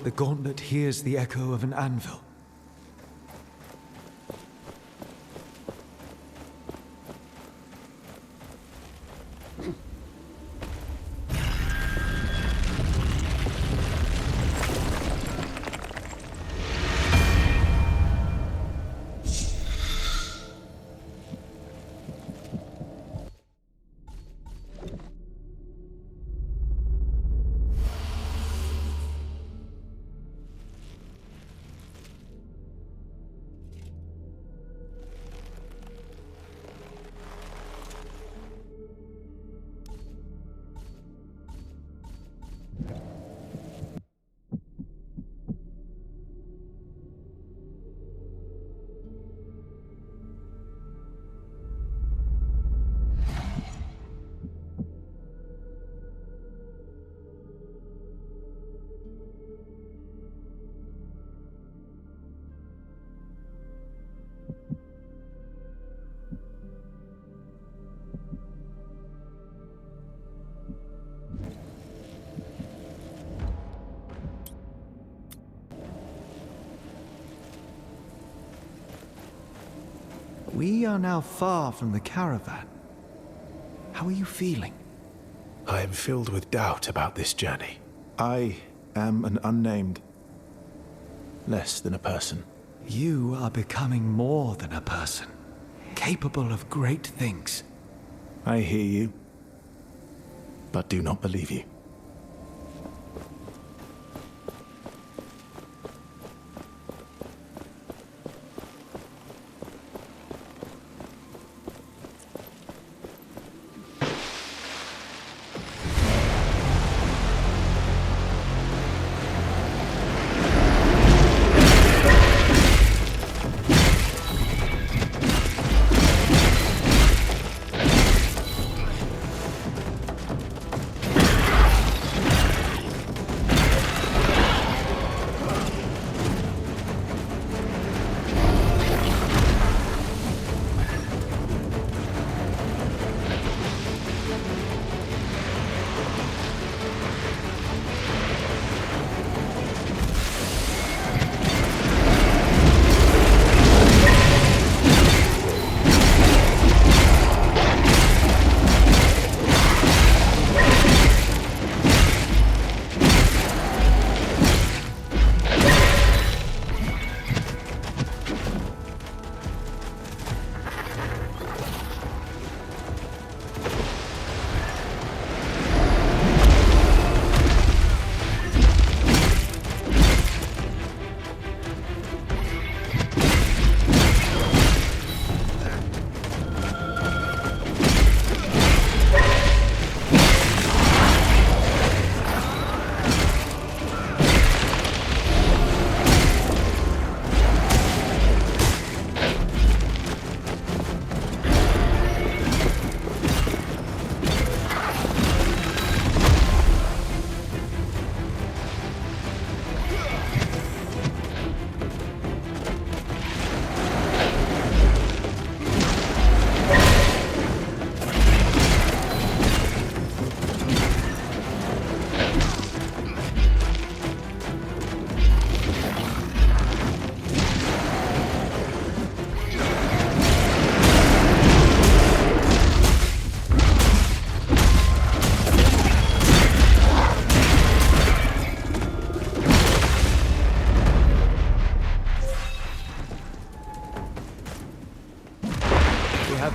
The gauntlet hears the echo of an anvil. We are now far from the caravan. How are you feeling? I am filled with doubt about this journey. I am an unnamed. Less than a person. You are becoming more than a person, capable of great things. I hear you, but do not believe you.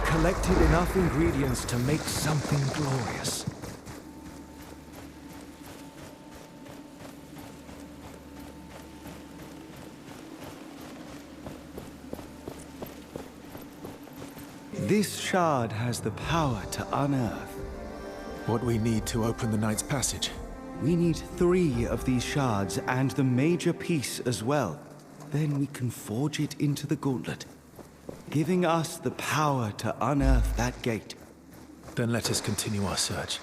Collected enough ingredients to make something glorious. This shard has the power to unearth. What we need to open the Knight's Passage. We need 3 of these shards and the major piece as well. Then we can forge it into the gauntlet, giving us the power to unearth that gate. Then let us continue our search.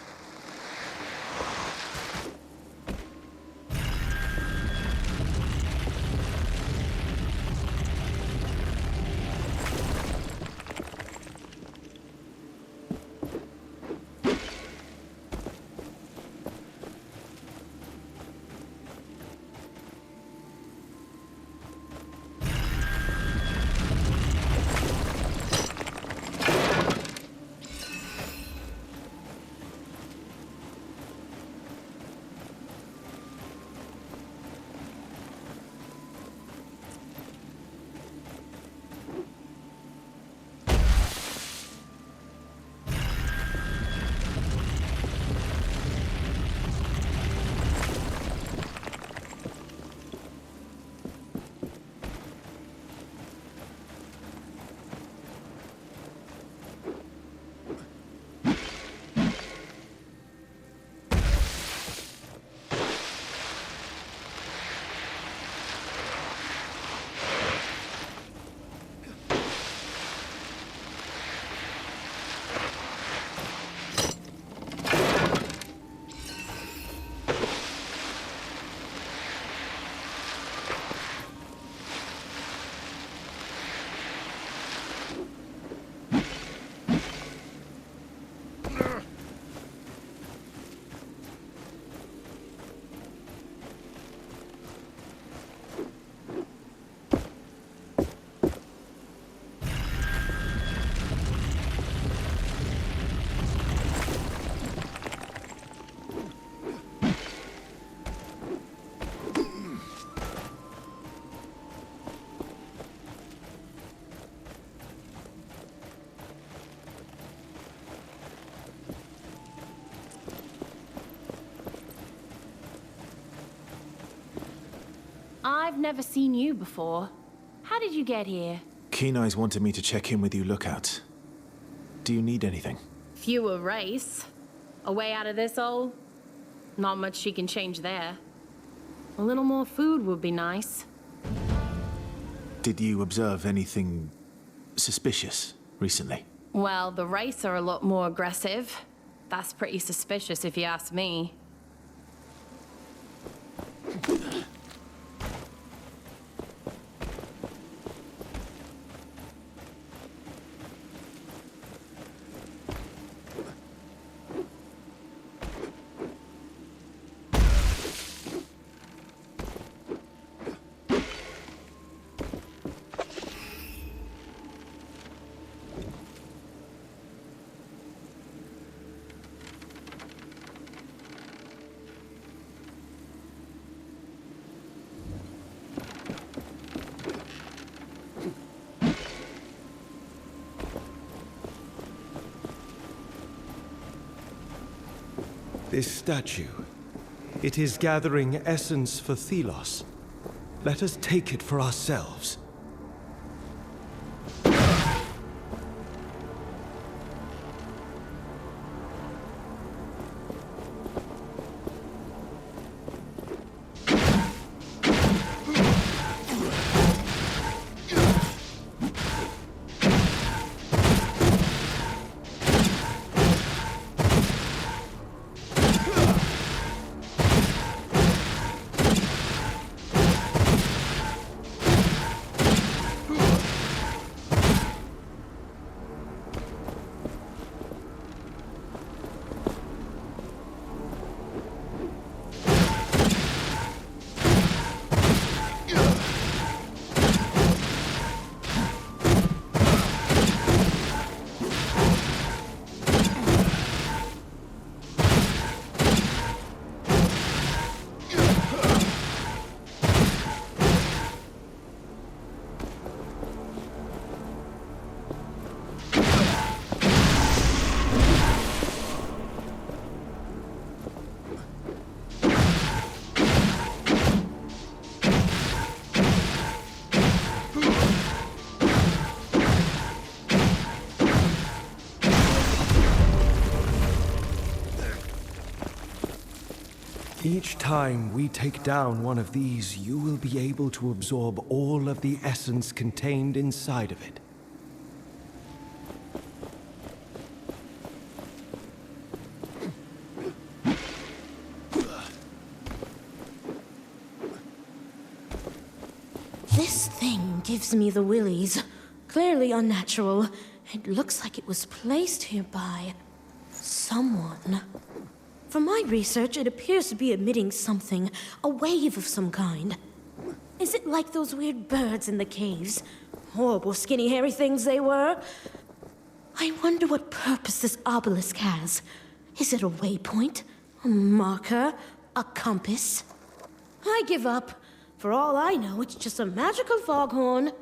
I've never seen you before. How did you get here? Keen Eyes wanted me to check in with you lookouts. Do you need anything? Fewer race. A way out of this hole? Not much she can change there. A little more food would be nice. Did you observe anything suspicious recently? Well, the race are a lot more aggressive. That's pretty suspicious if you ask me. This statue, it is gathering essence for Thelos. Let us take it for ourselves. Each time we take down one of these, you will be able to absorb all of the essence contained inside of it. This thing gives me the willies. Clearly unnatural. It looks like it was placed here by someone. From my research, it appears to be emitting something, a wave of some kind. Is it like those weird birds in the caves? Horrible, skinny, hairy things they were. I wonder what purpose this obelisk has. Is it a waypoint? A marker? A compass? I give up. For all I know, it's just a magical foghorn.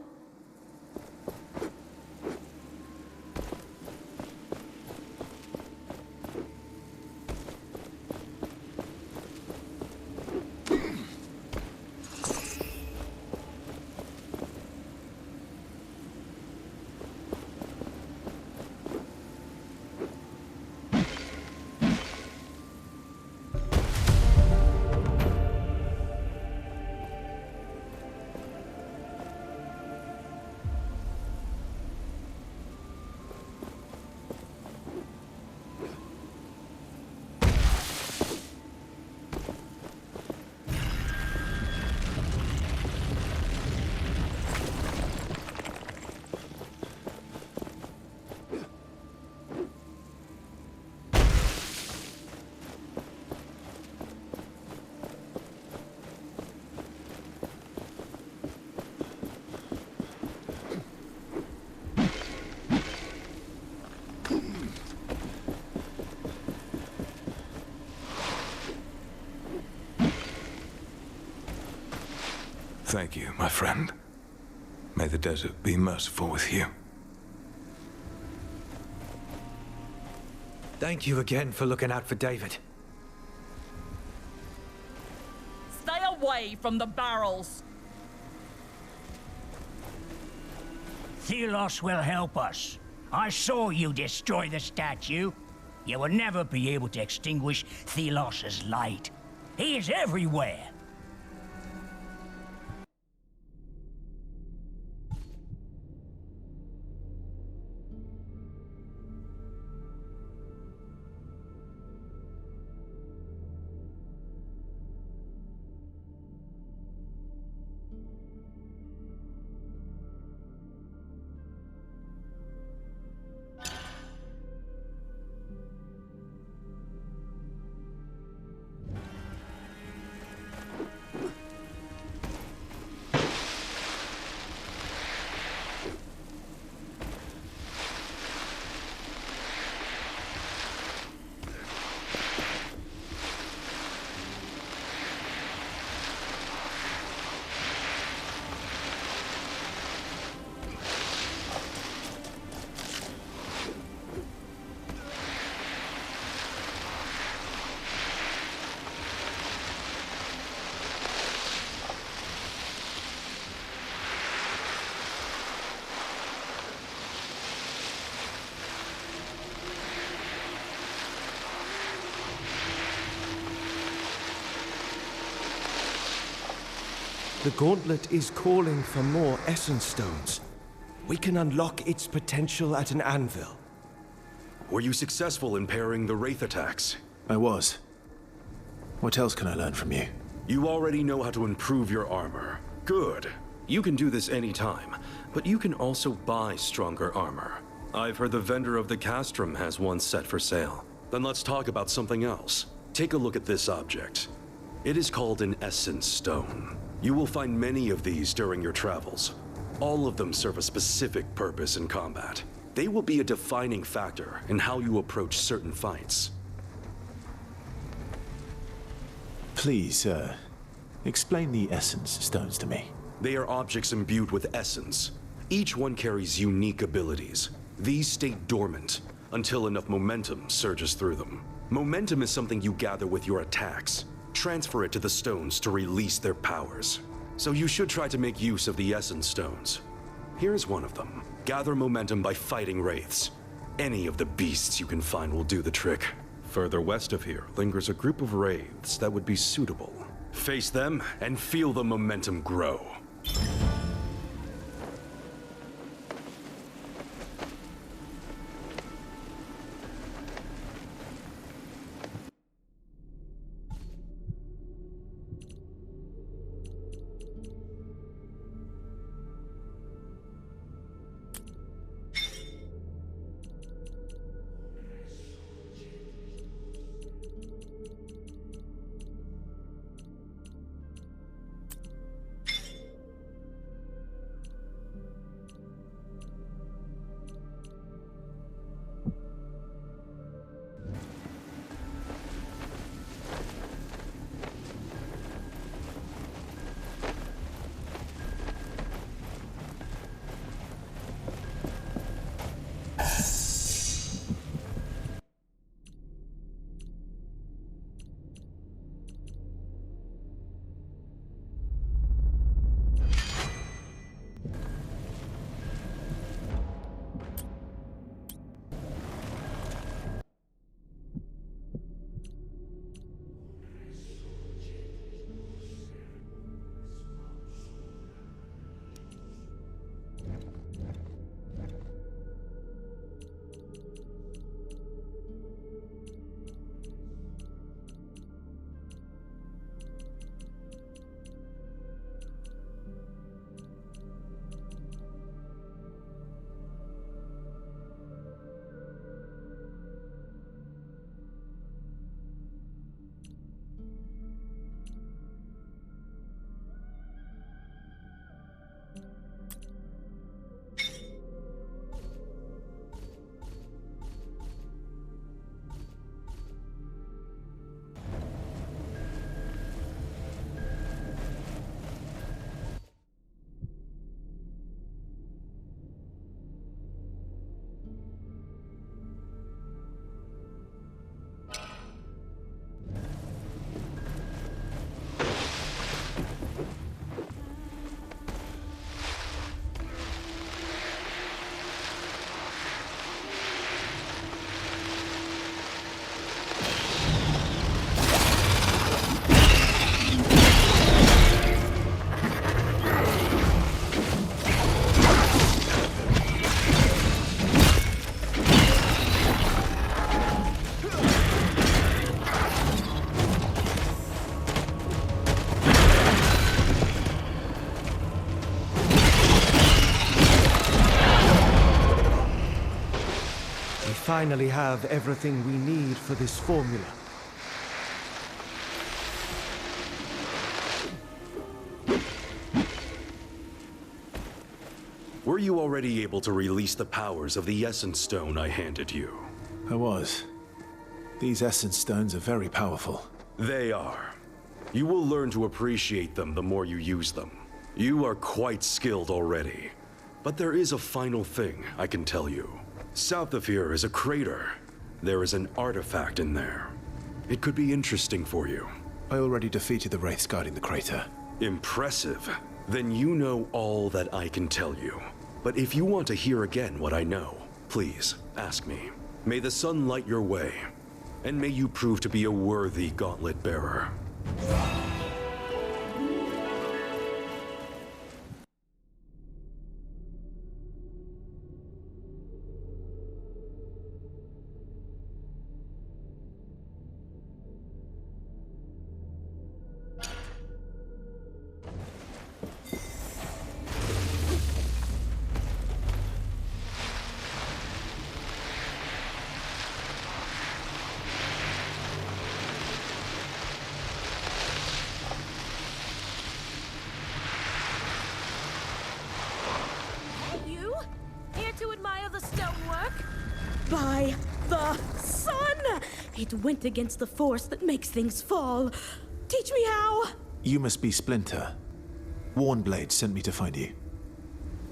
Thank you, my friend. May the desert be merciful with you. Thank you again for looking out for David. Stay away from the barrels. Thelos will help us. I saw you destroy the statue. You will never be able to extinguish Thelos's light. He is everywhere. The gauntlet is calling for more essence stones. We can unlock its potential at an anvil. Were you successful in parrying the Wraith attacks? I was. What else can I learn from you? You already know how to improve your armor. Good. You can do this anytime, but you can also buy stronger armor. I've heard the vendor of the castrum has one set for sale. Then let's talk about something else. Take a look at this object. It is called an essence stone. You will find many of these during your travels. All of them serve a specific purpose in combat. They will be a defining factor in how you approach certain fights. Please, explain the essence stones to me. They are objects imbued with essence. Each one carries unique abilities. These stay dormant until enough momentum surges through them. Momentum is something you gather with your attacks. Transfer it to the stones to release their powers. So you should try to make use of the essence stones. Here's one of them. Gather momentum by fighting wraiths. Any of the beasts you can find will do the trick. Further west of here lingers a group of wraiths that would be suitable. Face them and feel the momentum grow. finally have everything we need for this formula. Were you already able to release the powers of the Essence Stone I handed you? I was. These Essence Stones are very powerful. They are. You will learn to appreciate them the more you use them. You are quite skilled already. But there is a final thing I can tell you. South of here is a crater. There is an artifact in there. It could be interesting for you. I already defeated the wraiths guarding the crater. Impressive. Then you know all that I can tell you. But if you want to hear again what I know, please ask me. May the sun light your way, and may you prove to be a worthy gauntlet bearer. You? Here to admire the stonework? By the sun! It went against the force that makes things fall. Teach me how! You must be Splinter. Warnblade sent me to find you.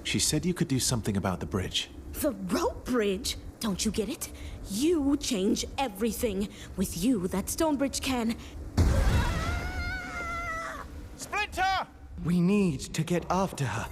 She said you could do something about the bridge. The rope bridge? Don't you get it? You change everything. With you, that stone bridge can... Splinter! We need to get after her.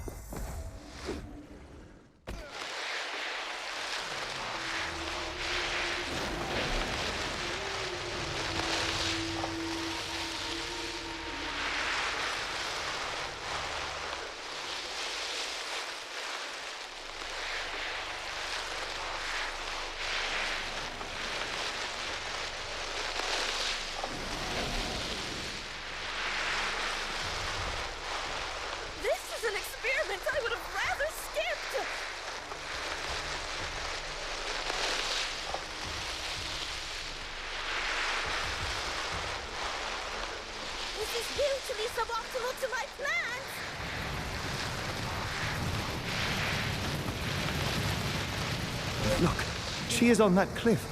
This is an experiment I would have rather skipped! This is hugely suboptimal to my plans! Look, she is on that cliff.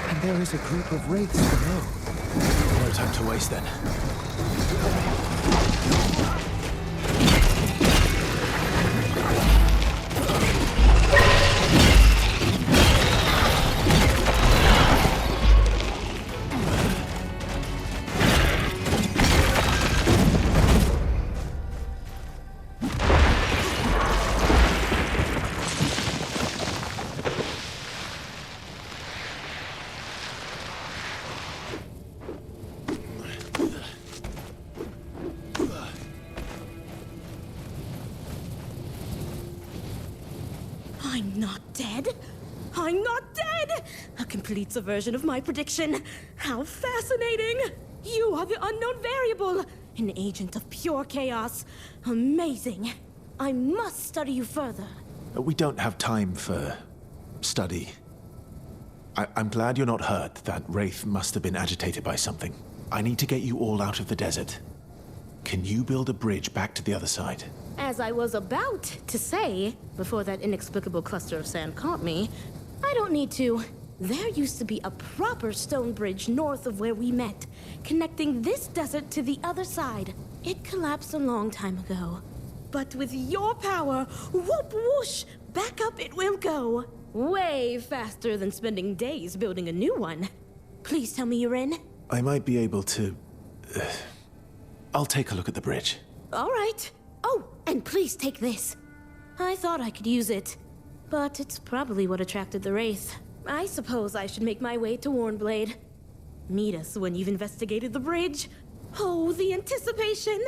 And there is a group of wraiths below. No time to waste then. I'm not dead. I'm not dead! A complete subversion of my prediction. How fascinating! You are the unknown variable, an agent of pure chaos. Amazing. I must study you further. We don't have time for study. I'm glad you're not hurt. That wraith must have been agitated by something. I need to get you all out of the desert. Can you build a bridge back to the other side? As I was about to say, before that inexplicable cluster of sand caught me, I don't need to. There used to be a proper stone bridge north of where we met, connecting this desert to the other side. It collapsed a long time ago. But with your power, whoop whoosh, back up it will go. Way faster than spending days building a new one. Please tell me you're in. I might be able to... I'll take a look at the bridge. All right. Oh, and please take this. I thought I could use it, but it's probably what attracted the wraith. I suppose I should make my way to Warnblade. Meet us when you've investigated the bridge. Oh, the anticipation!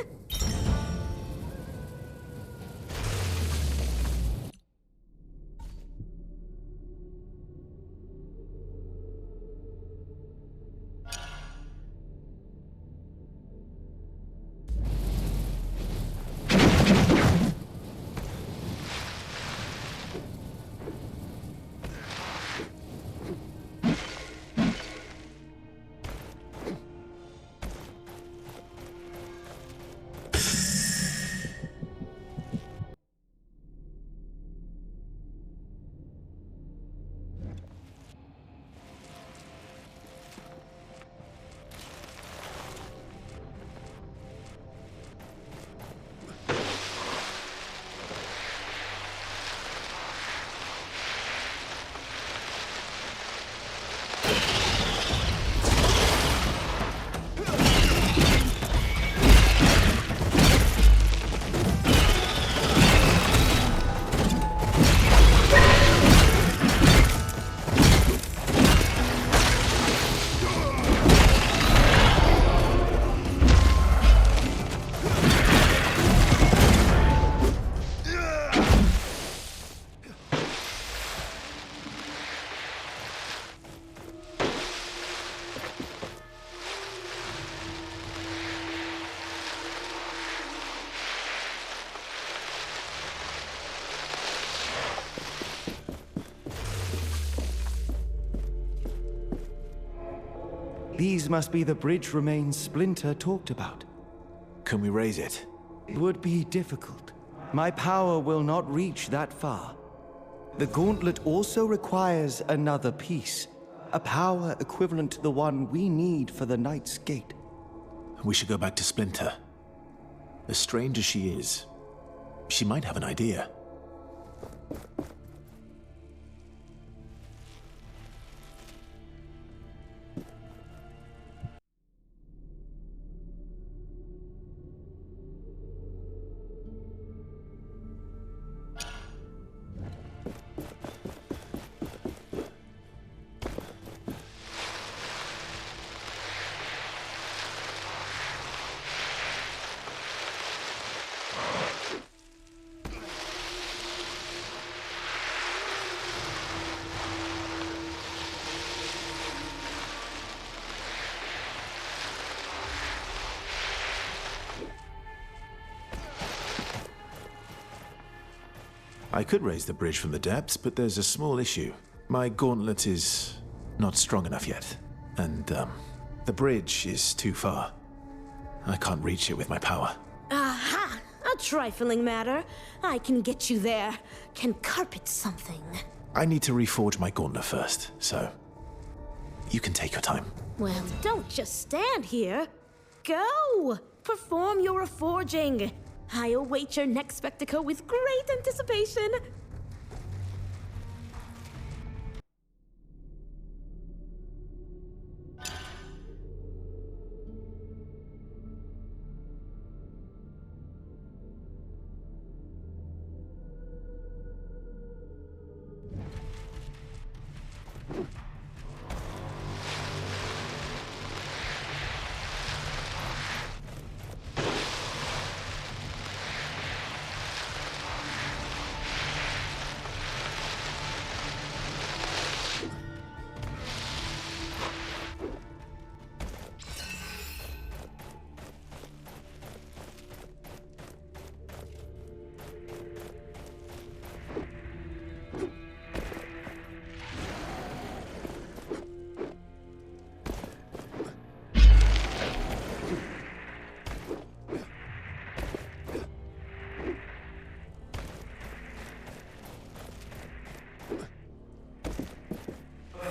These must be the bridge remains Splinter talked about. Can we raise it? It would be difficult. My power will not reach that far. The gauntlet also requires another piece. A power equivalent to the one we need for the Knight's Gate. We should go back to Splinter. As strange as she is, she might have an idea. I could raise the bridge from the depths, but there's a small issue. My gauntlet is not strong enough yet, and the bridge is too far. I can't reach it with my power. Aha! A trifling matter. I can get you there. Can carpet something. I need to reforge my gauntlet first, so you can take your time. Well, don't just stand here. Go! Perform your reforging. I await your next spectacle with great anticipation.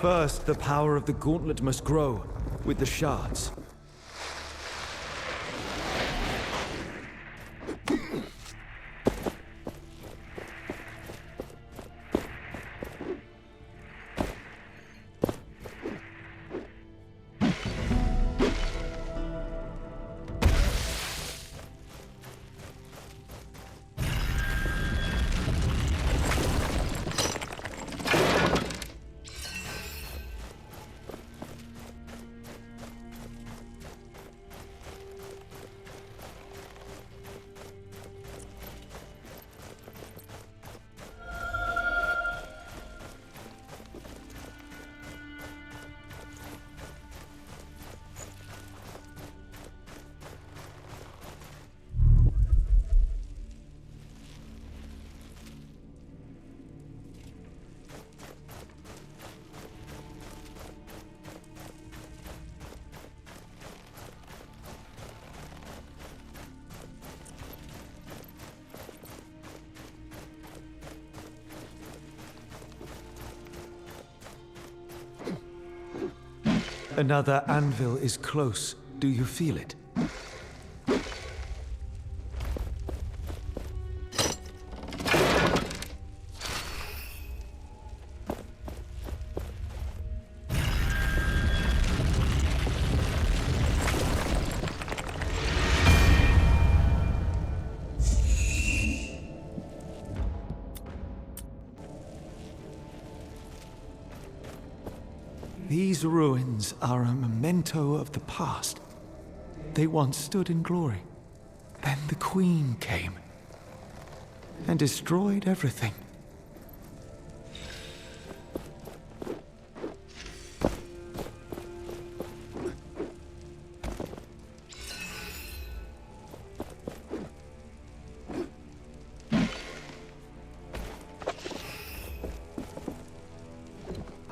First, the power of the gauntlet must grow with the shards. Another anvil is close. Do you feel it? These ruins are a memento of the past. They once stood in glory. Then the Queen came and destroyed everything.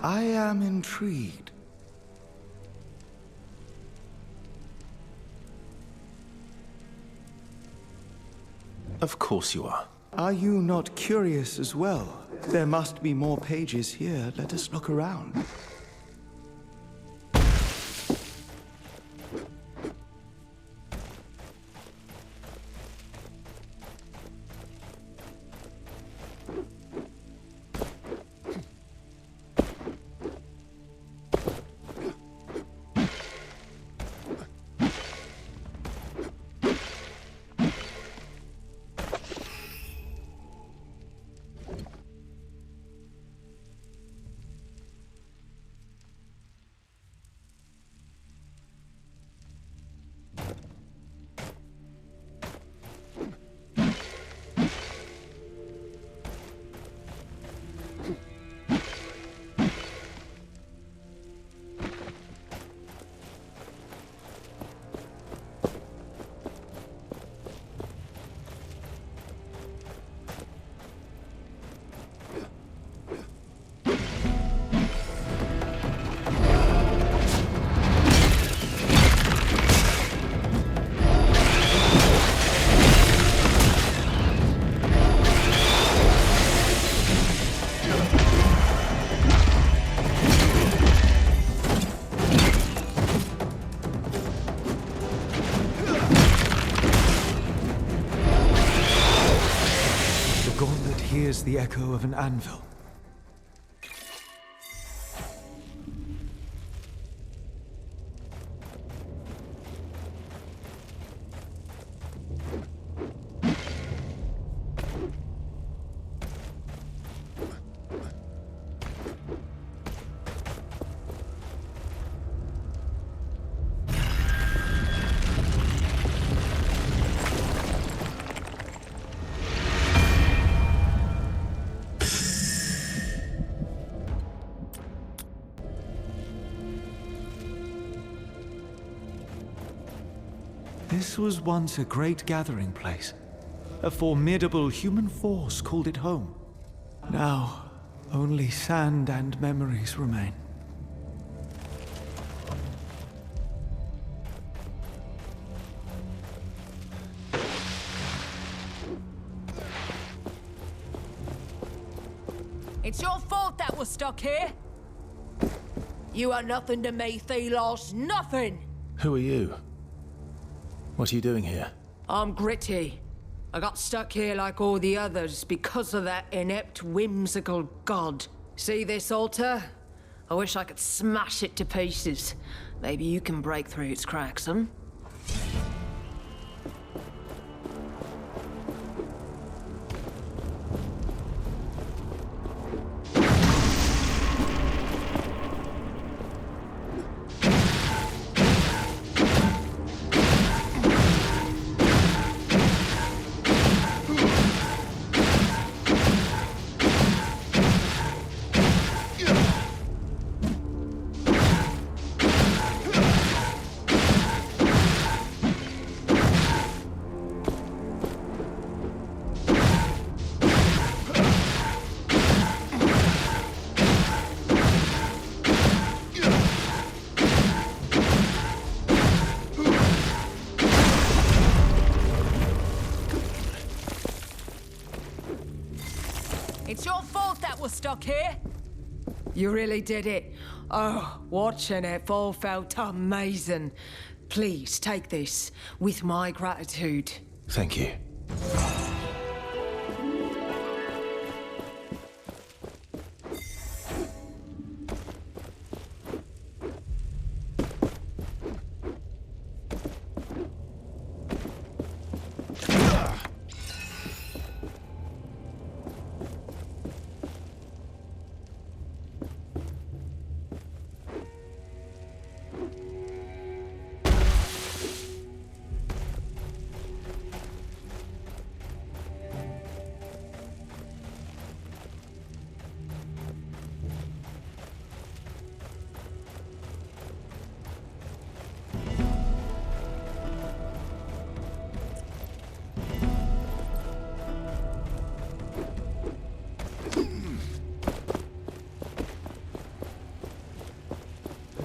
I am intrigued. Of course you are. Are you not curious as well? There must be more pages here. Let us look around. Here's the echo of an anvil. This was once a great gathering place. A formidable human force called it home. Now, only sand and memories remain. It's your fault that we're stuck here. You are nothing to me, Thelos. Nothing! Who are you? What are you doing here? I'm Gritty. I got stuck here like all the others because of that inept, whimsical god. See this altar? I wish I could smash it to pieces. Maybe you can break through its cracks, huh? It's your fault that we're stuck here. You really did it. Oh, watching it all felt amazing. Please take this with my gratitude. Thank you.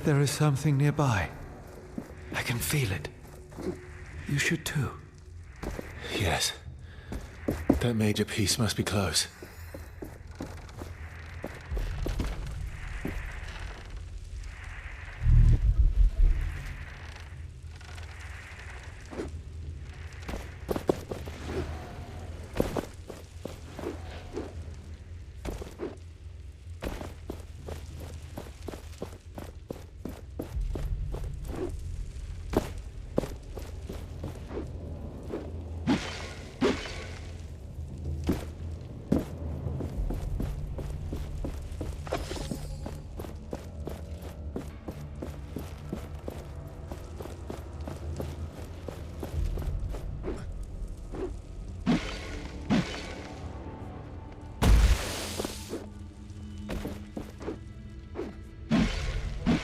There is something nearby. I can feel it. You should too. Yes. That major piece must be close.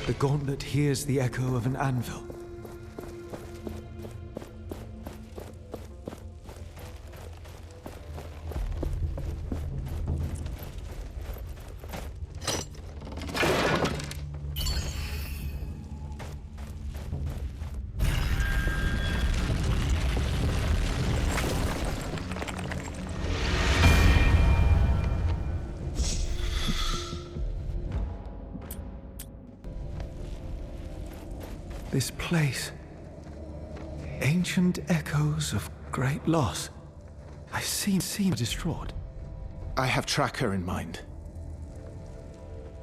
The gauntlet hears the echo of an anvil. This place. Ancient echoes of great loss. I seem distraught. I have Tracker in mind.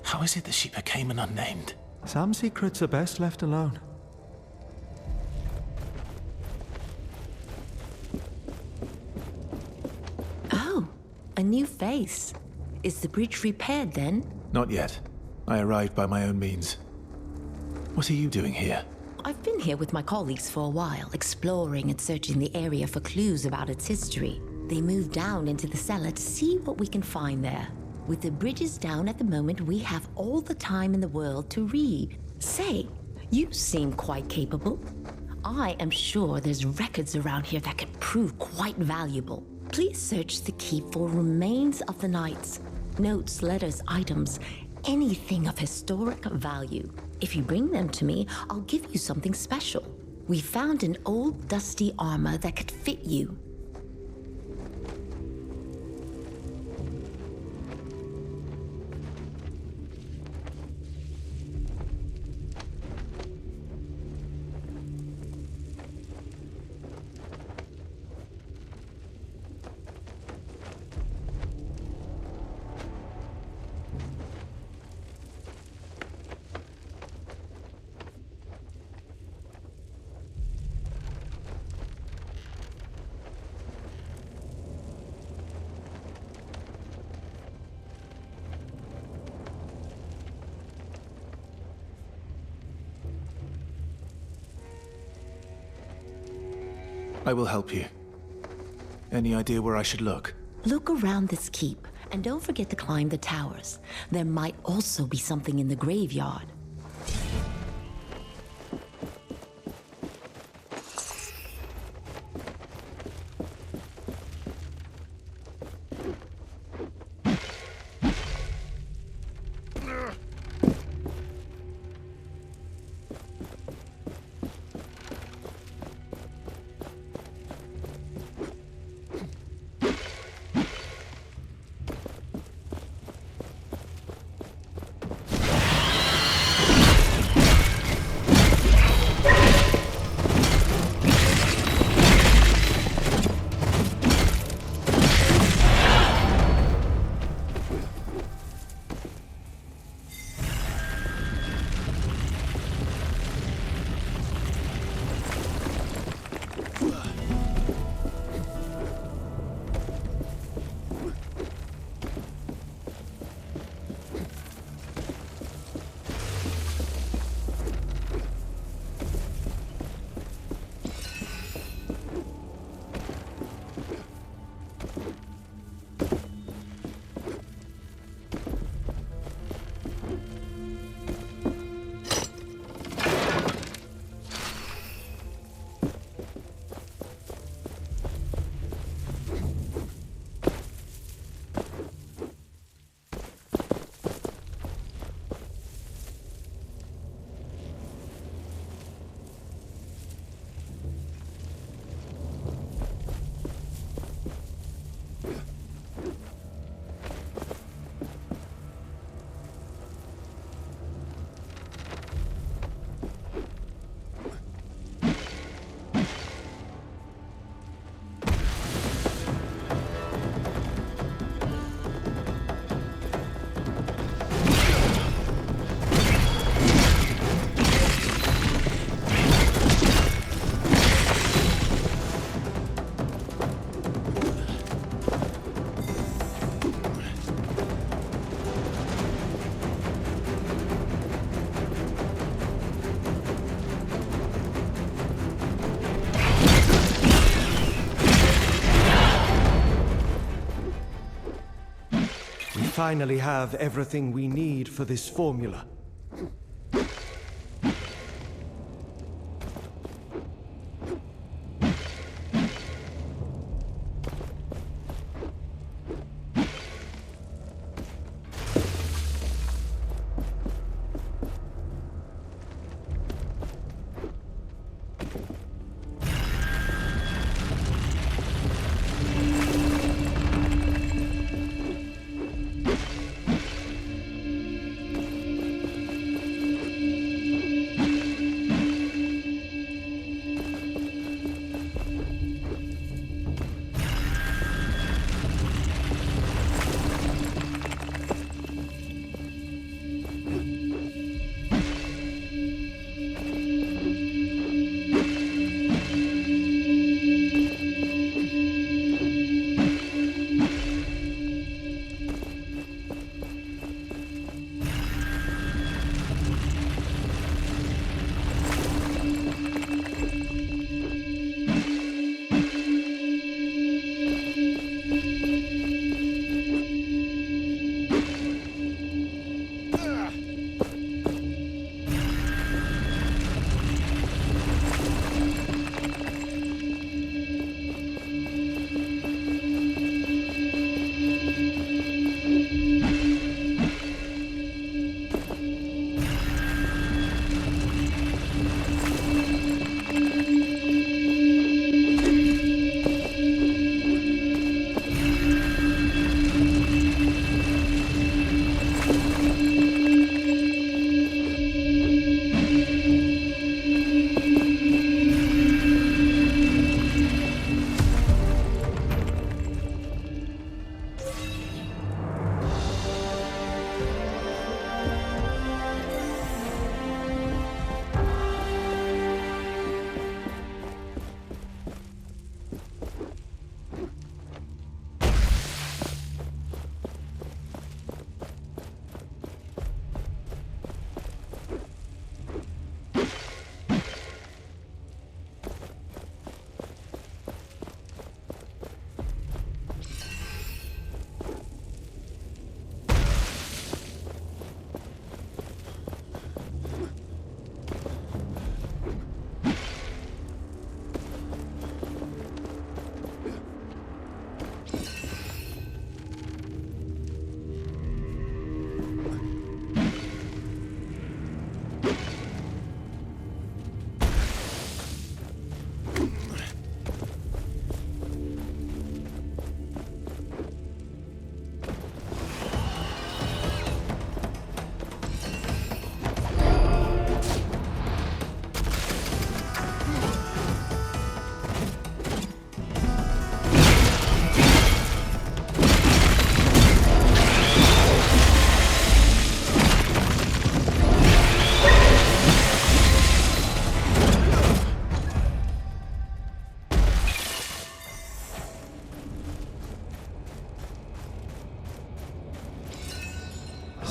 How is it that she became an unnamed? Some secrets are best left alone. Oh, a new face. Is the bridge repaired then? Not yet. I arrived by my own means. What are you doing here? I've been here with my colleagues for a while, exploring and searching the area for clues about its history. They moved down into the cellar to see what we can find there. With the bridges down at the moment, we have all the time in the world to read. Say, you seem quite capable. I am sure there's records around here that could prove quite valuable. Please search the keep for remains of the knights. Notes, letters, items, anything of historic value. If you bring them to me, I'll give you something special. We found an old dusty armor that could fit you. I will help you. Any idea where I should look? Look around this keep, and don't forget to climb the towers. There might also be something in the graveyard. finally have everything we need for this formula.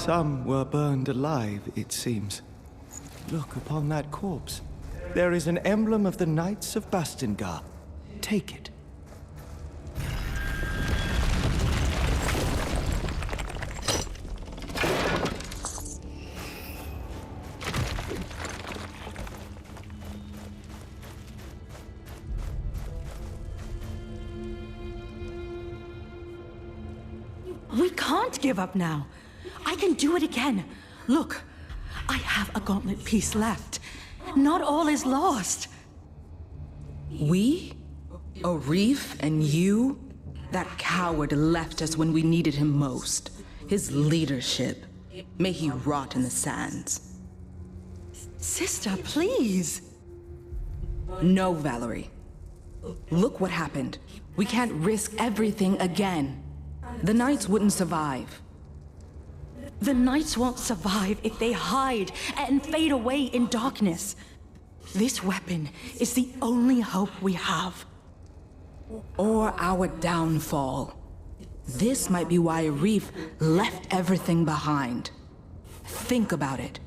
Some were burned alive, it seems. Look upon that corpse. There is an emblem of the Knights of Bastingar. Take it. We can't give up now. I can do it again. Look, I have a gauntlet piece left. Not all is lost. We? Arif and you? That coward left us when we needed him most. His leadership. May he rot in the sands. Sister, please. No, Valerie. Look what happened. We can't risk everything again. The Knights wouldn't survive. The Knights won't survive if they hide and fade away in darkness. This weapon is the only hope we have. Or our downfall. This might be why Arif left everything behind. Think about it.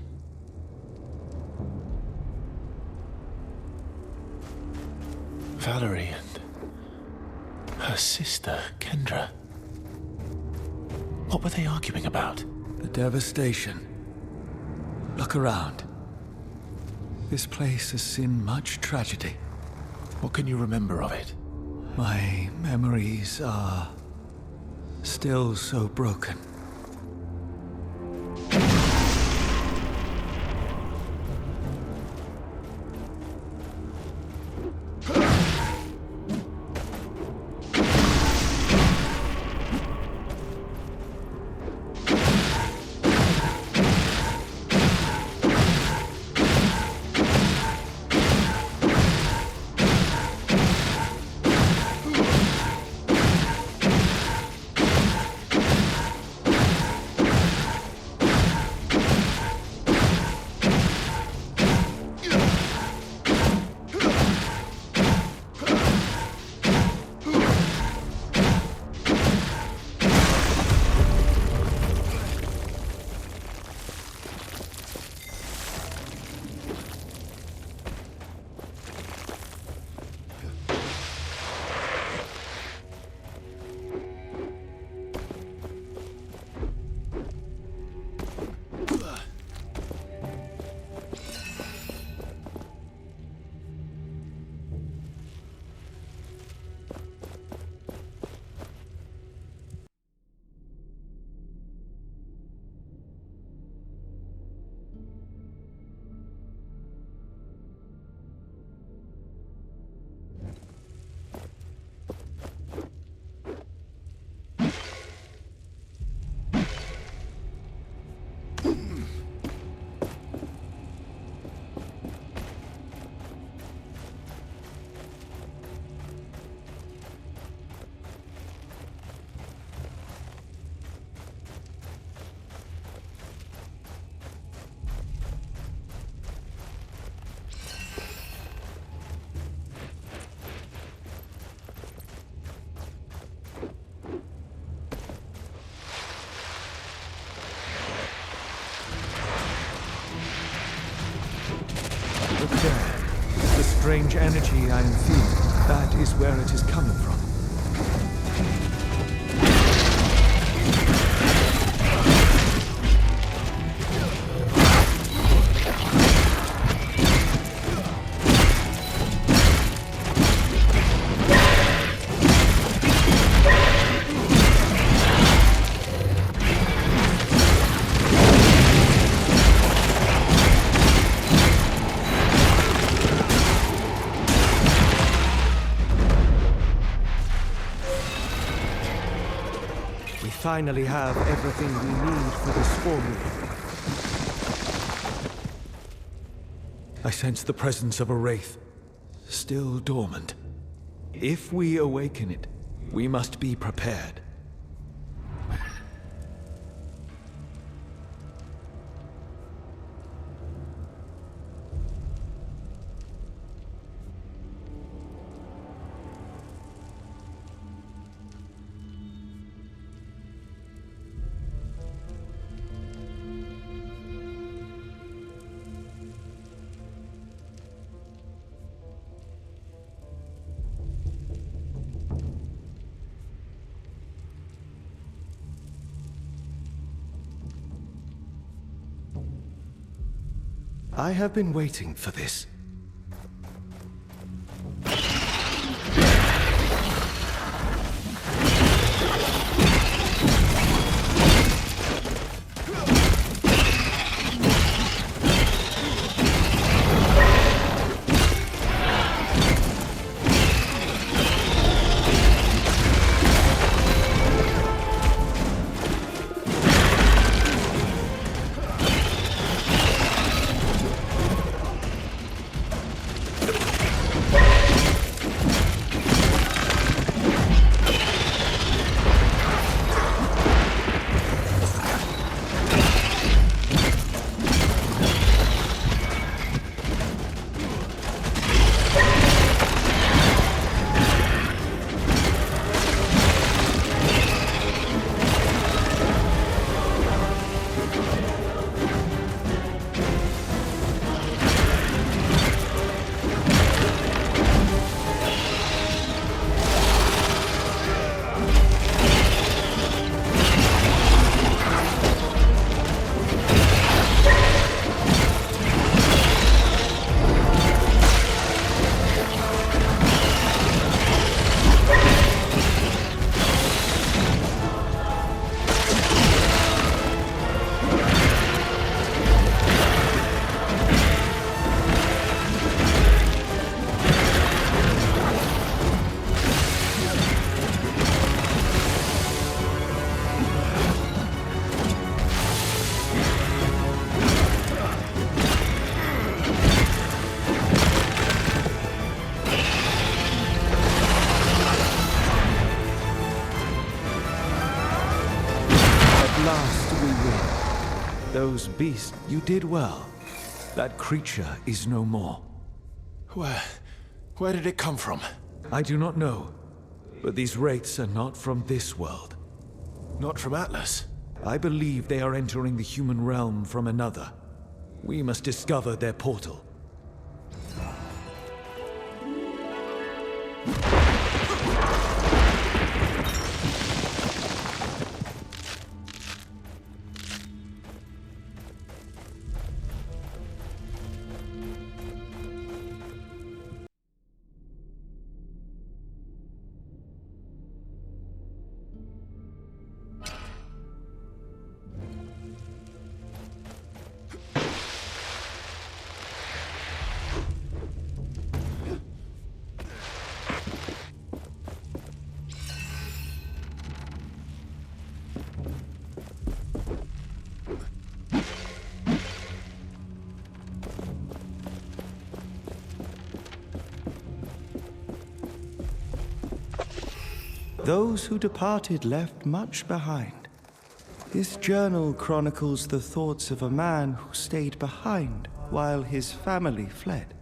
Valerie and her sister, Kendra. What were they arguing about? The devastation. Look around. This place has seen much tragedy. What can you remember of it? My memories are still so broken. Look there. The strange energy I am feeling. That is where it is coming from. Finally have everything we need for this formula. I sense the presence of a wraith, still dormant. If we awaken it, we must be prepared. I have been waiting for this. those beasts, you did well. That creature is no more. Where did it come from? I do not know, but these wraiths are not from this world. Not from Atlas? I believe they are entering the human realm from another. We must discover their portal. Those who departed left much behind. This journal chronicles the thoughts of a man who stayed behind while his family fled.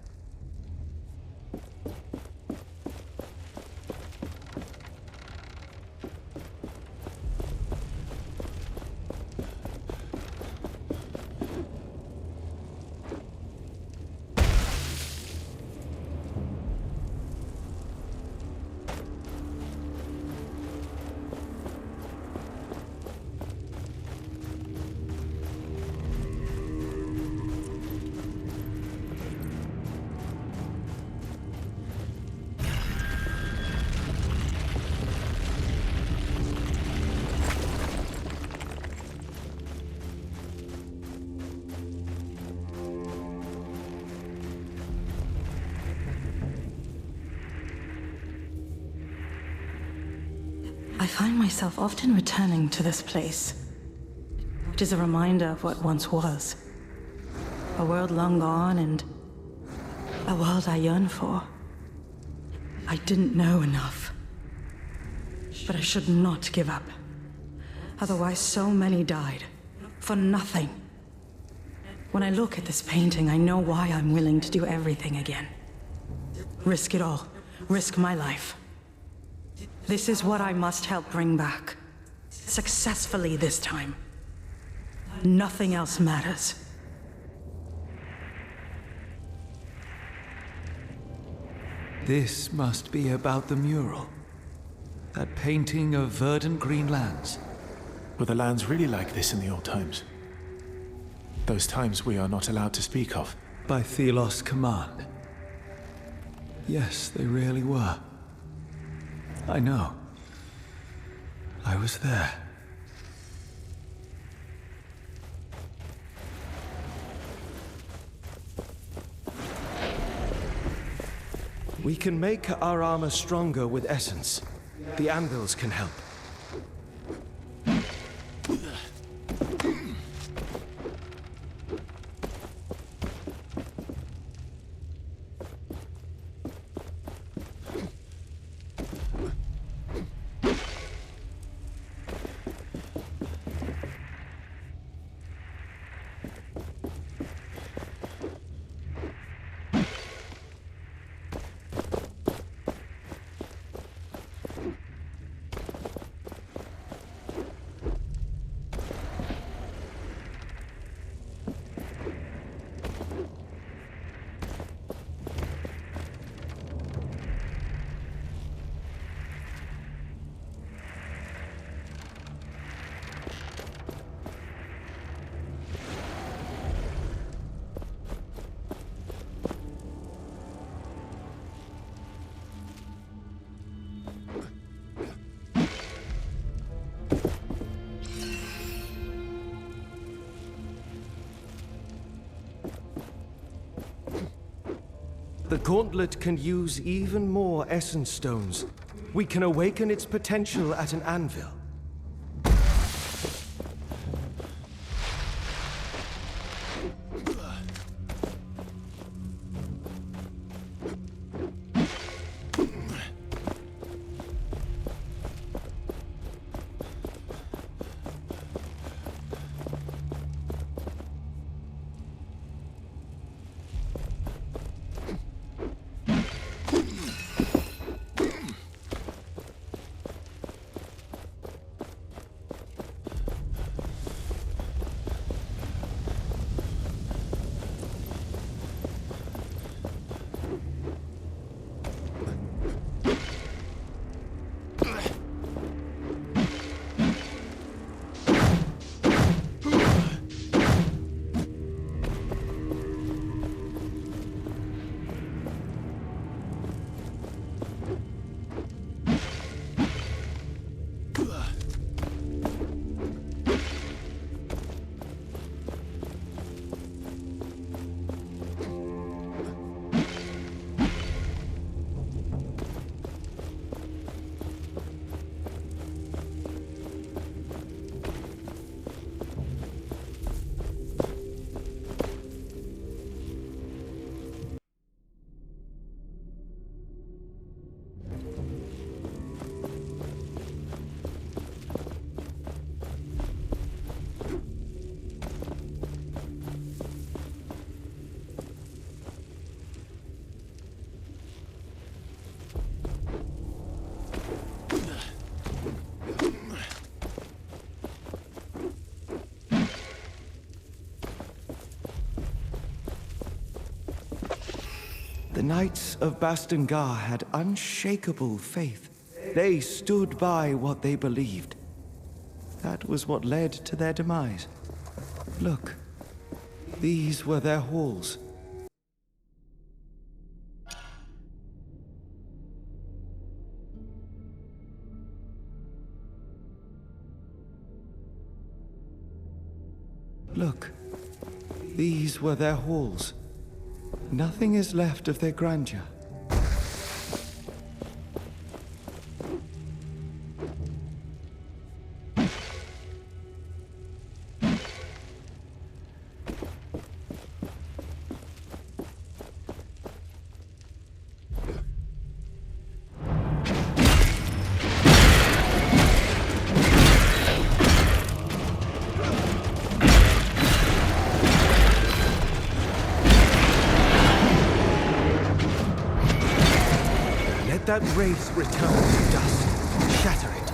I find myself often returning to this place. It is a reminder of what once was. A world long gone and a world I yearn for. I didn't know enough. But I should not give up. Otherwise, so many died. For nothing. When I look at this painting, I know why I'm willing to do everything again. Risk it all. Risk my life. This is what I must help bring back. Successfully this time. Nothing else matters. This must be about the mural. That painting of verdant green lands. Were the lands really like this in the old times? Those times we are not allowed to speak of. By Thelos' command. Yes, they really were. I know. I was there. We can make our armor stronger with essence. The anvils can help. The gauntlet can use even more essence stones. We can awaken its potential at an anvil. Knights of Bastengar had unshakable faith. They stood by what they believed. That was what led to their demise. Look, these were their halls. Look, these were their halls. Nothing is left of their grandeur. That wraith return to dust. Shatter it.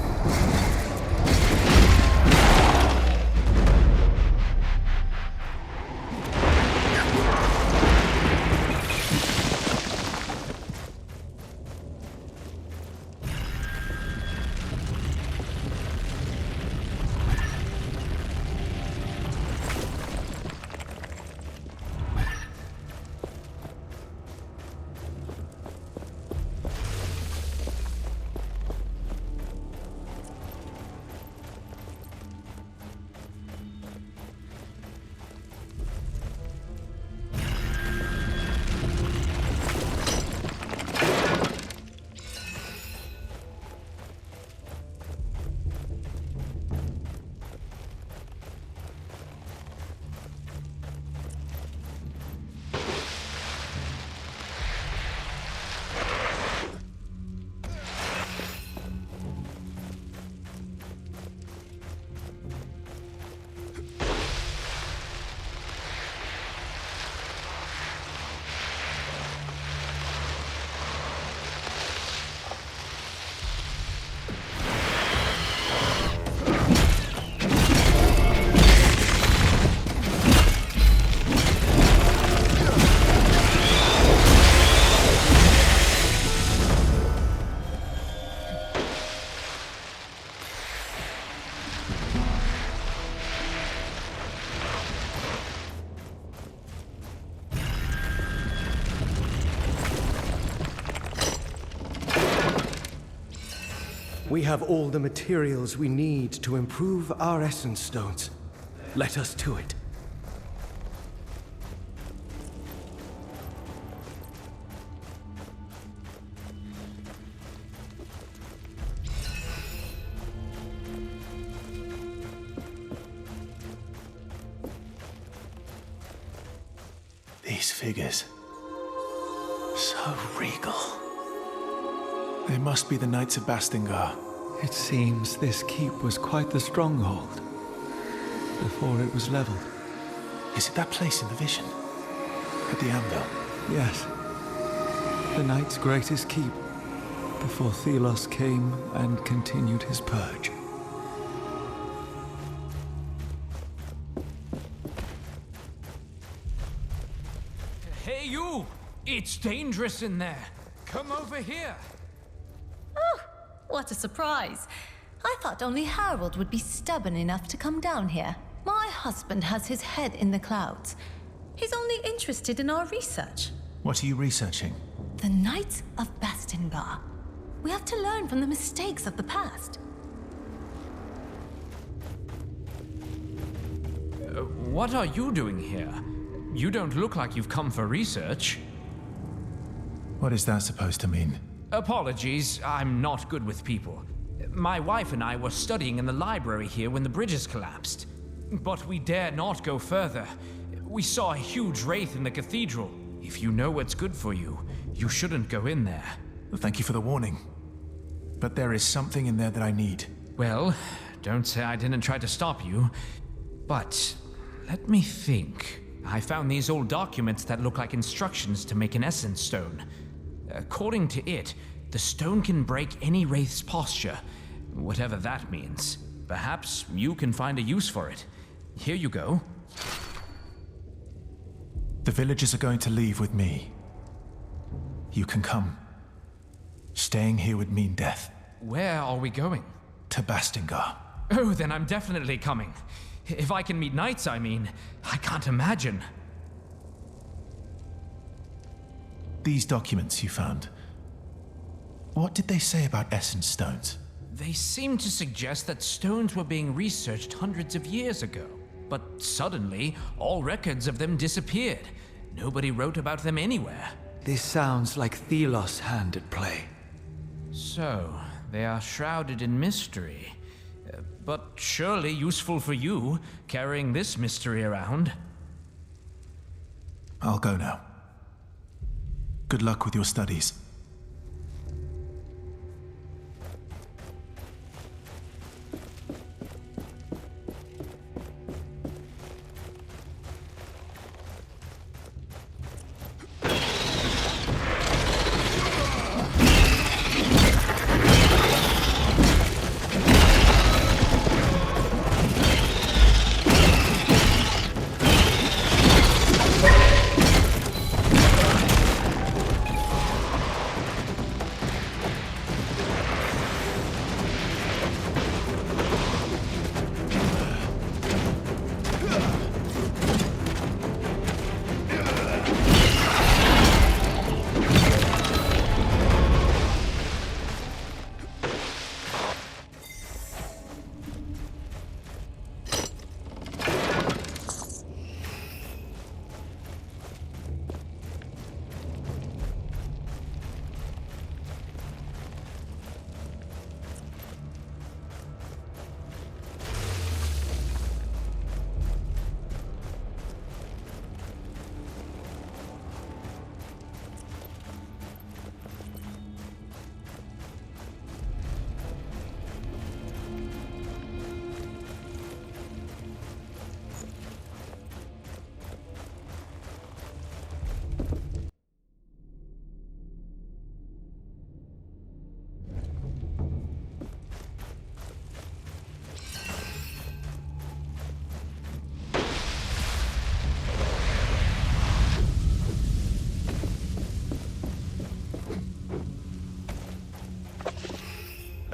We have all the materials we need to improve our essence stones. Let us to it. These figures. So regal. They must be the Knights of Bastengar. It seems this keep was quite the stronghold before it was leveled. Is it that place in the vision? At the anvil? Yes. The Knight's greatest keep before Thelos came and continued his purge. Hey, you! It's dangerous in there. Come over here. Oh, what a surprise. I thought only Harold would be stubborn enough to come down here. My husband has his head in the clouds. He's only interested in our research. What are you researching? The Knights of Bastengar. We have to learn from the mistakes of the past. What are you doing here? You don't look like you've come for research. What is that supposed to mean? Apologies, I'm not good with people. My wife and I were studying in the library here when the bridges collapsed. But we dare not go further. We saw a huge wraith in the cathedral. If you know what's good for you, you shouldn't go in there. Well, thank you for the warning. But there is something in there that I need. Well, don't say I didn't try to stop you. But let me think. I found these old documents that look like instructions to make an essence stone. According to it, the stone can break any wraith's posture, whatever that means. Perhaps you can find a use for it. Here you go. The villagers are going to leave with me. You can come. Staying here would mean death. Where are we going? To Bastingar. Oh, then I'm definitely coming. If I can meet knights, I mean. I can't imagine. These documents you found. What did they say about essence stones? They seem to suggest that stones were being researched hundreds of years ago. But suddenly, all records of them disappeared. Nobody wrote about them anywhere. This sounds like Thelos' hand at play. So, they are shrouded in mystery. But surely useful for you, carrying this mystery around. I'll go now. Good luck with your studies.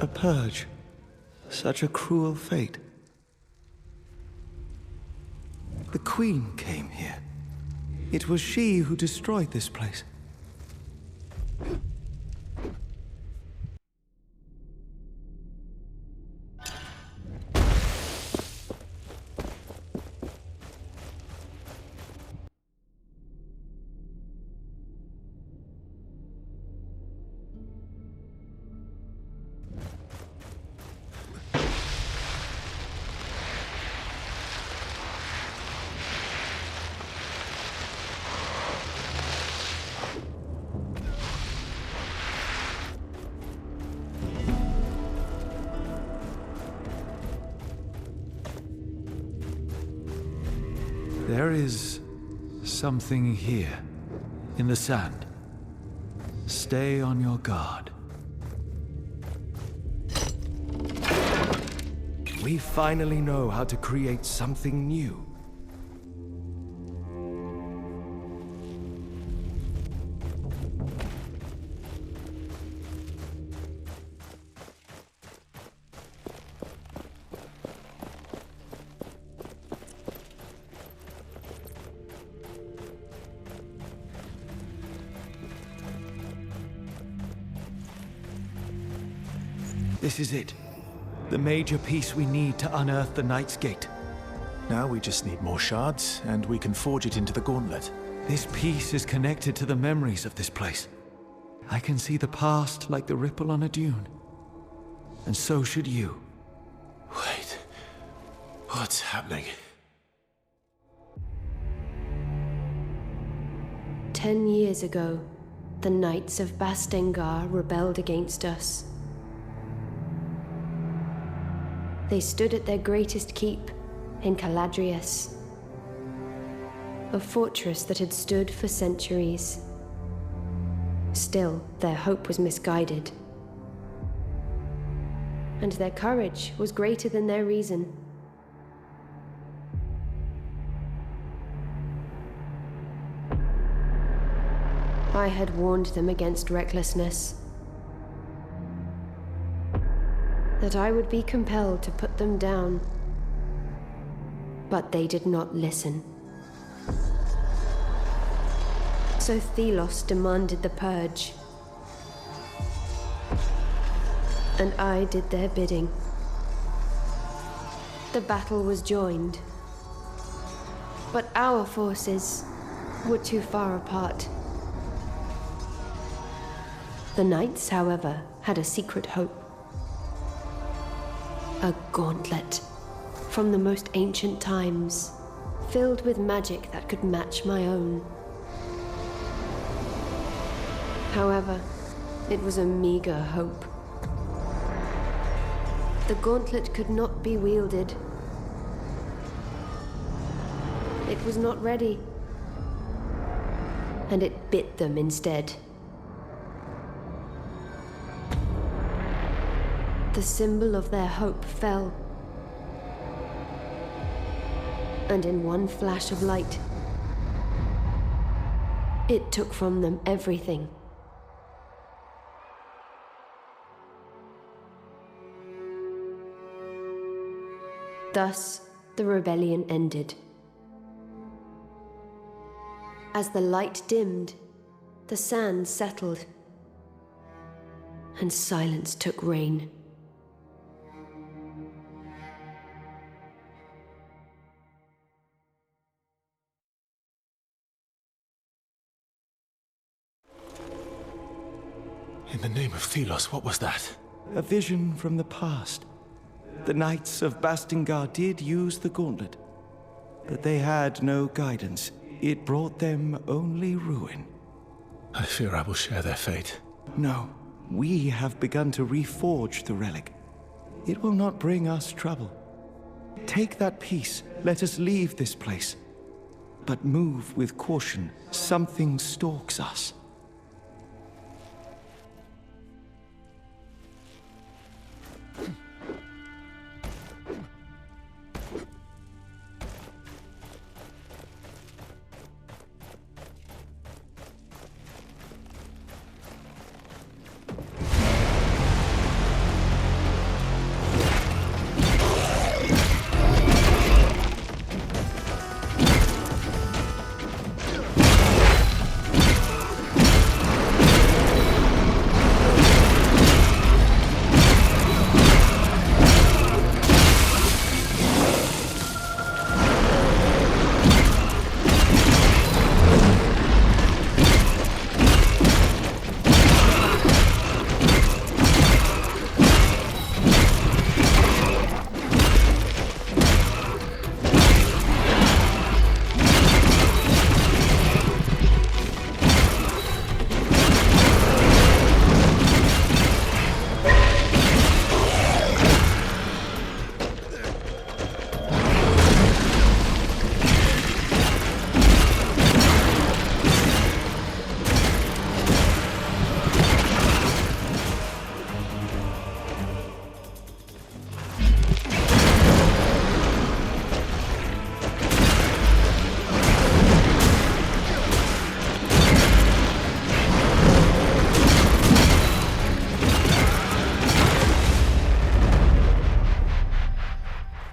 A purge. Such a cruel fate. The Queen came here. It was she who destroyed this place. There is something here, in the sand. Stay on your guard. We finally know how to create something new. This is it. The major piece we need to unearth the Knight's Gate. Now we just need more shards, and we can forge it into the gauntlet. This piece is connected to the memories of this place. I can see the past like the ripple on a dune. And so should you. Wait. What's happening? 10 years ago, the Knights of Bastingar rebelled against us. They stood at their greatest keep in Caladrius, a fortress that had stood for centuries. Still, their hope was misguided, and their courage was greater than their reason. I had warned them against recklessness. That I would be compelled to put them down. But they did not listen. So Thelos demanded the purge. And I did their bidding. The battle was joined. But our forces were too far apart. The knights, however, had a secret hope. A gauntlet from the most ancient times, filled with magic that could match my own. However, it was a meager hope. The gauntlet could not be wielded. It was not ready, and it bit them instead. The symbol of their hope fell. And in one flash of light, it took from them everything. Thus, the rebellion ended. As the light dimmed, the sand settled, and silence took reign. In the name of Thelos, what was that? A vision from the past. The Knights of Bastingar did use the gauntlet, but they had no guidance. It brought them only ruin. I fear I will share their fate. No, we have begun to reforge the relic. It will not bring us trouble. Take that piece, let us leave this place. But move with caution. Something stalks us.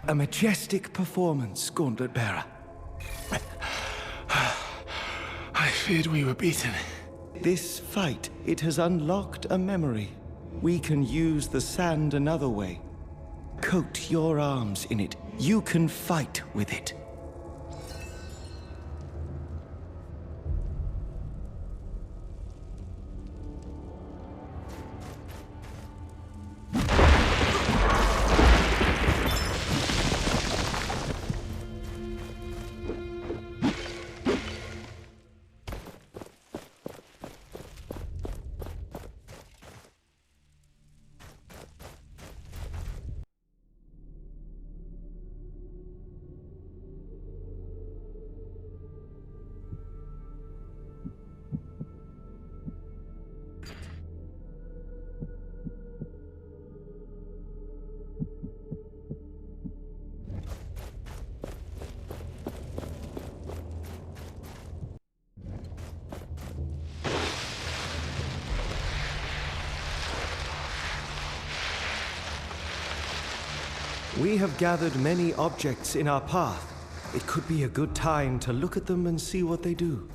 A majestic performance, Gauntlet Bearer. I feared we were beaten. This fight, it has unlocked a memory. We can use the sand another way. Coat your arms in it. You can fight with it. We have gathered many objects in our path. It could be a good time to look at them and see what they do.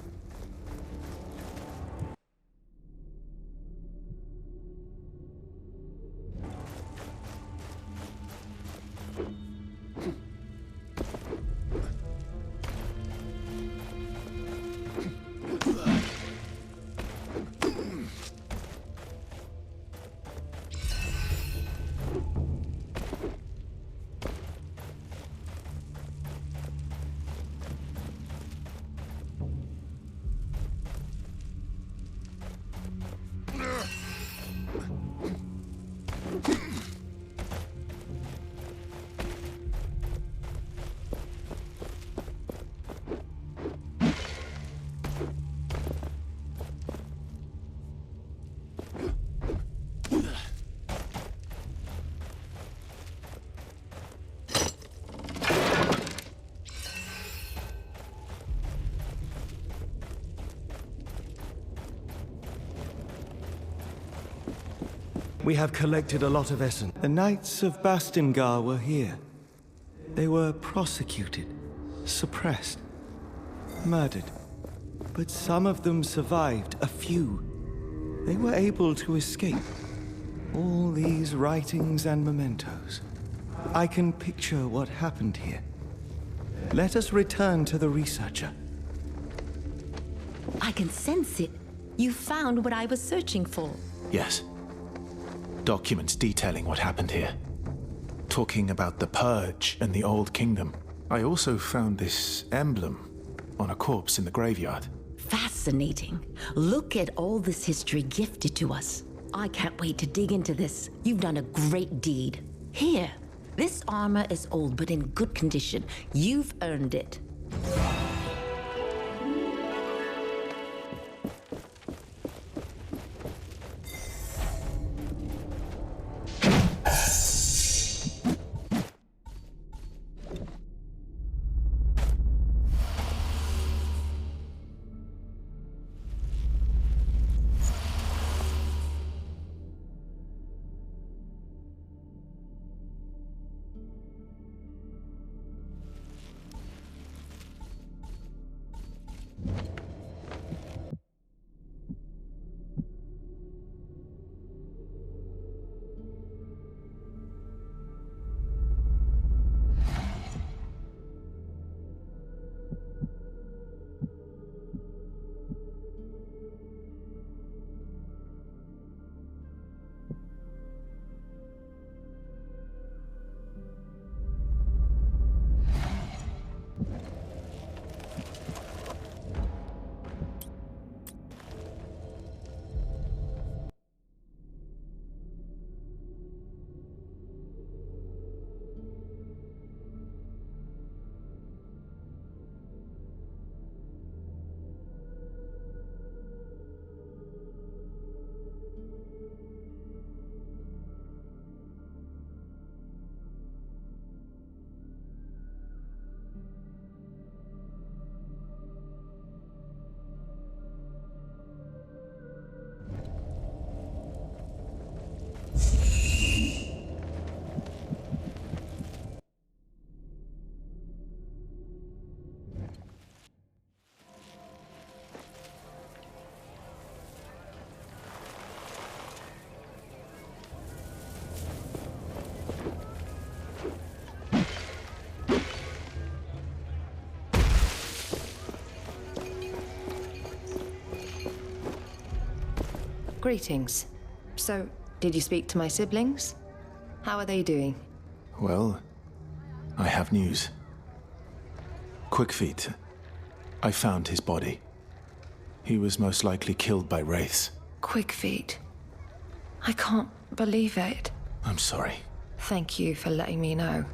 We have collected a lot of essence. The Knights of Bastingar were here. They were prosecuted, suppressed, murdered. But some of them survived, a few. They were able to escape. All these writings and mementos. I can picture what happened here. Let us return to the researcher. I can sense it. You found what I was searching for. Yes. Documents detailing what happened here. Talking about the Purge and the Old Kingdom. I also found this emblem on a corpse in the graveyard. Fascinating. Look at all this history gifted to us. I can't wait to dig into this. You've done a great deed. Here, this armor is old but in good condition. You've earned it. Greetings. So, did you speak to my siblings? How are they doing? Well, I have news. Quickfeet. I found his body. He was most likely killed by wraiths. Quickfeet. I can't believe it. I'm sorry. Thank you for letting me know.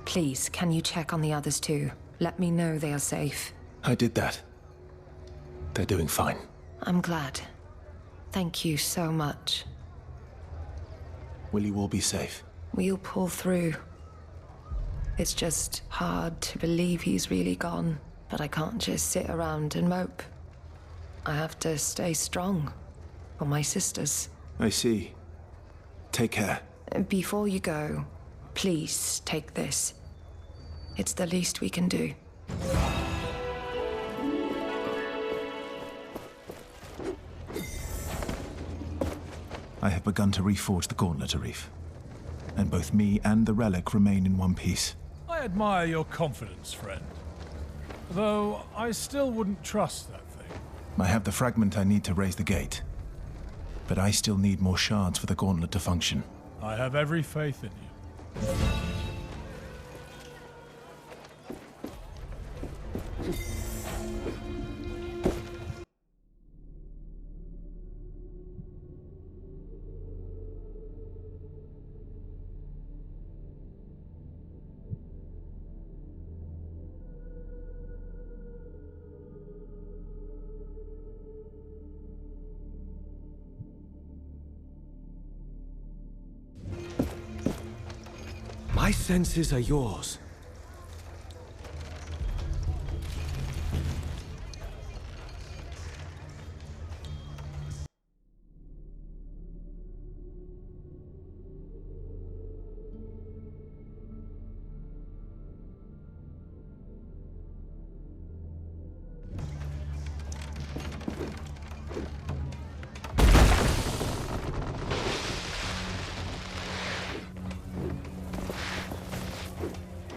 Please, can you check on the others too? Let me know they are safe. I did that. They're doing fine. I'm glad. Thank you so much. Will you all be safe? We'll pull through. It's just hard to believe he's really gone, but I can't just sit around and mope. I have to stay strong for my sisters. I see. Take care. Before you go, Please take this. It's the least we can do. I have begun to reforge the gauntlet, Arif. And both me and the relic remain in one piece. I admire your confidence, friend. Though I still wouldn't trust that thing. I have the fragment I need to raise the gate. But I still need more shards for the gauntlet to function. I have every faith in you. My senses are yours.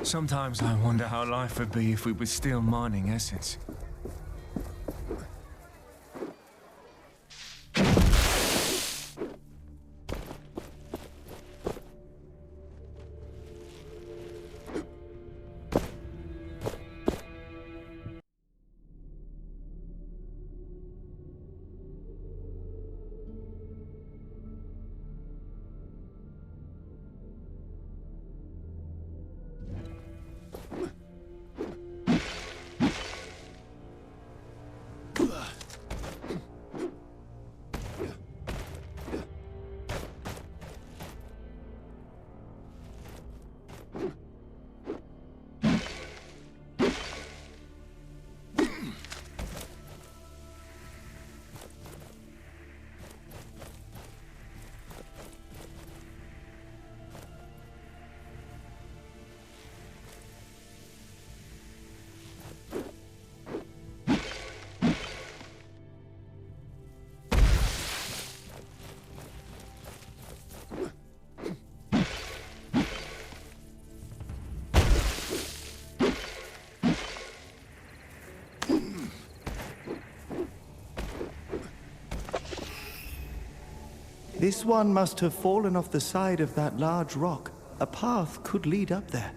Sometimes I wonder how life would be if we were still mining essence. This one must have fallen off the side of that large rock. A path could lead up there.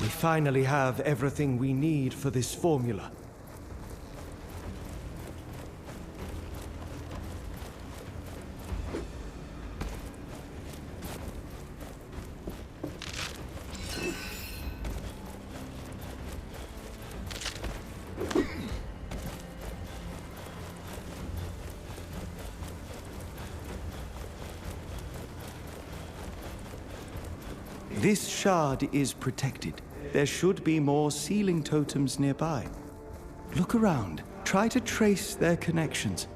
We finally have everything we need for this formula. This shard is protected. There should be more sealing totems nearby. Look around. Try to trace their connections.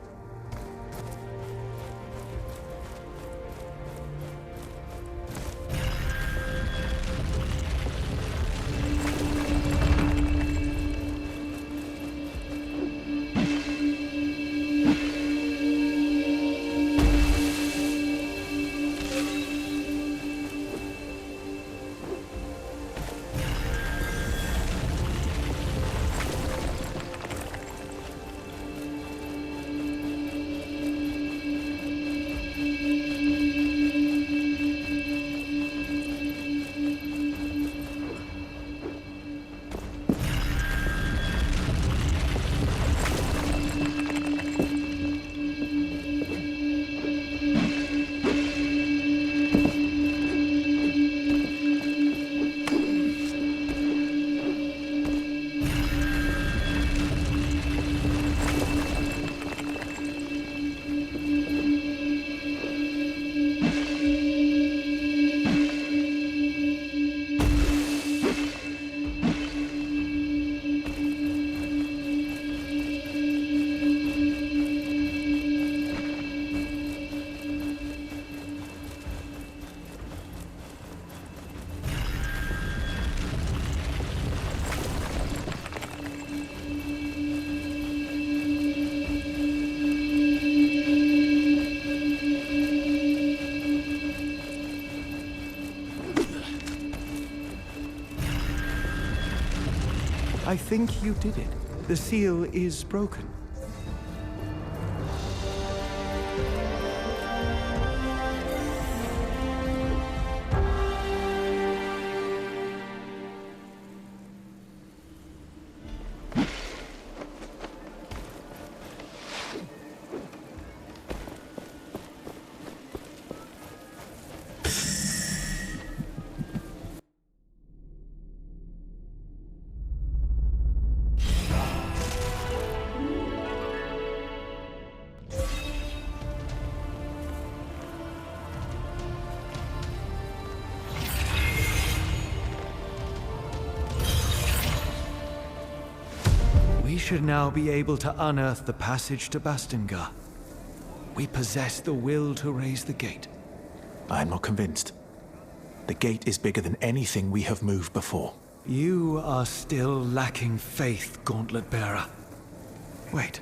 I think you did it. The seal is broken. We should now be able to unearth the passage to Bastingar. We possess the will to raise the gate. I'm not convinced. The gate is bigger than anything we have moved before. You are still lacking faith, Gauntlet Bearer. Wait.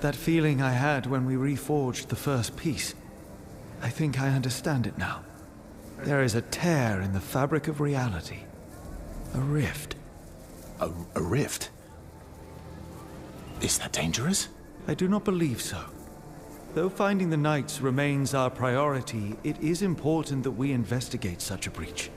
That feeling I had when we reforged the first piece. I think I understand it now. There is a tear in the fabric of reality. A rift. A rift? Is that dangerous? I do not believe so. Though finding the Knights remains our priority, it is important that we investigate such a breach.